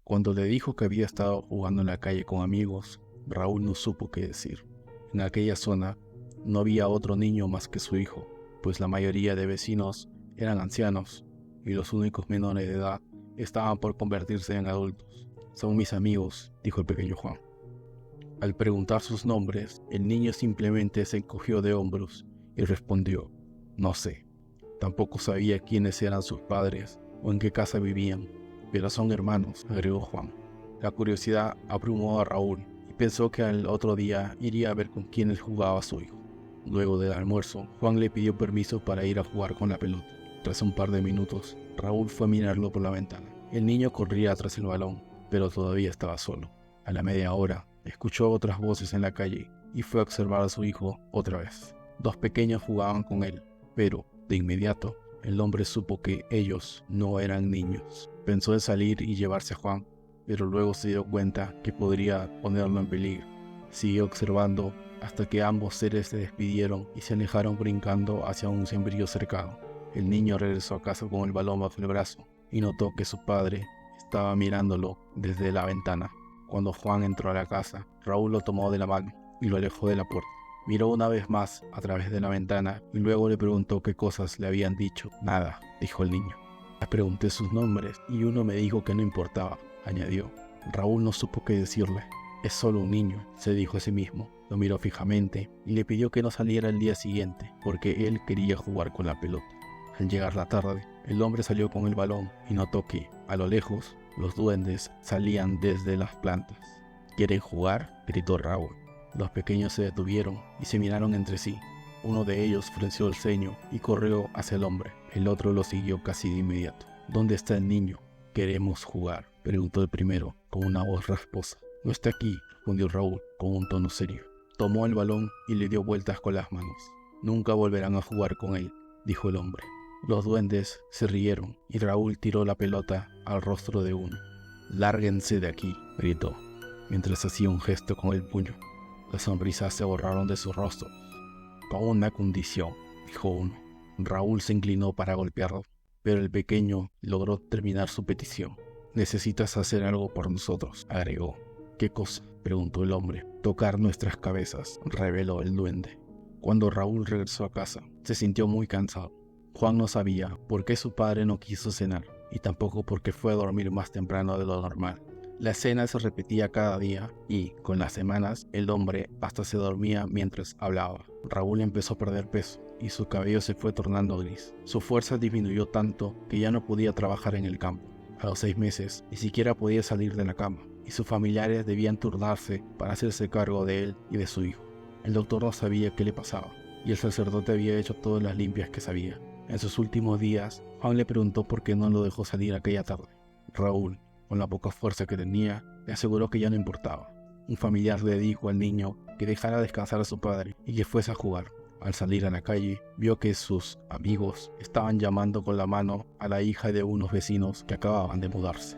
Cuando le dijo que había estado jugando en la calle con amigos, Raúl no supo qué decir. En aquella zona no había otro niño más que su hijo, pues la mayoría de vecinos eran ancianos y los únicos menores de edad estaban por convertirse en adultos. Son mis amigos, dijo el pequeño Juan. Al preguntar sus nombres, el niño simplemente se encogió de hombros y respondió: no sé. Tampoco sabía quiénes eran sus padres o en qué casa vivían, pero son hermanos, agregó Juan. La curiosidad abrumó a Raúl y pensó que al otro día iría a ver con quiénes jugaba su hijo. Luego del almuerzo, Juan le pidió permiso para ir a jugar con la pelota. Tras un par de minutos, Raúl fue a mirarlo por la ventana. El niño corría tras el balón, pero todavía estaba solo. A la media hora, escuchó otras voces en la calle y fue a observar a su hijo otra vez. Dos pequeños jugaban con él, pero, de inmediato, el hombre supo que ellos no eran niños. Pensó en salir y llevarse a Juan, pero luego se dio cuenta que podría ponerlo en peligro. Siguió observando hasta que ambos seres se despidieron y se alejaron brincando hacia un sembrío cercano. El niño regresó a casa con el balón bajo el brazo y notó que su padre estaba mirándolo desde la ventana. Cuando Juan entró a la casa, Raúl lo tomó de la mano y lo alejó de la puerta. Miró una vez más a través de la ventana y luego le preguntó qué cosas le habían dicho. Nada, dijo el niño. Le pregunté sus nombres y uno me dijo que no importaba, añadió. Raúl no supo qué decirle. Es solo un niño, se dijo a sí mismo. Lo miró fijamente y le pidió que no saliera el día siguiente porque él quería jugar con la pelota. Al llegar la tarde, el hombre salió con el balón y notó que, a lo lejos, los duendes salían desde las plantas. ¿Quieren jugar?, gritó Raúl. Los pequeños se detuvieron y se miraron entre sí. Uno de ellos frunció el ceño y corrió hacia el hombre. El otro lo siguió casi de inmediato. ¿Dónde está el niño? Queremos jugar, preguntó el primero con una voz rasposa. No está aquí, respondió Raúl con un tono serio. Tomó el balón y le dio vueltas con las manos. Nunca volverán a jugar con él, dijo el hombre. Los duendes se rieron y Raúl tiró la pelota al rostro de uno. Lárguense de aquí, gritó, mientras hacía un gesto con el puño. Las sonrisas se borraron de sus rostros. Con una condición, dijo uno. Raúl se inclinó para golpearlo, pero el pequeño logró terminar su petición. Necesitas hacer algo por nosotros, agregó. ¿Qué cosa?, preguntó el hombre. Tocar nuestras cabezas, reveló el duende. Cuando Raúl regresó a casa, se sintió muy cansado. Juan no sabía por qué su padre no quiso cenar, y tampoco por qué fue a dormir más temprano de lo normal. La escena se repetía cada día y, con las semanas, el hombre hasta se dormía mientras hablaba. Raúl empezó a perder peso y su cabello se fue tornando gris. Su fuerza disminuyó tanto que ya no podía trabajar en el campo. A los 6 meses, ni siquiera podía salir de la cama y sus familiares debían turnarse para hacerse cargo de él y de su hijo. El doctor no sabía qué le pasaba y el sacerdote había hecho todas las limpias que sabía. En sus últimos días, Juan le preguntó por qué no lo dejó salir aquella tarde. Raúl, con la poca fuerza que tenía, le aseguró que ya no importaba. Un familiar le dijo al niño que dejara descansar a su padre y que fuese a jugar. Al salir a la calle, vio que sus amigos estaban llamando con la mano a la hija de unos vecinos que acababan de mudarse.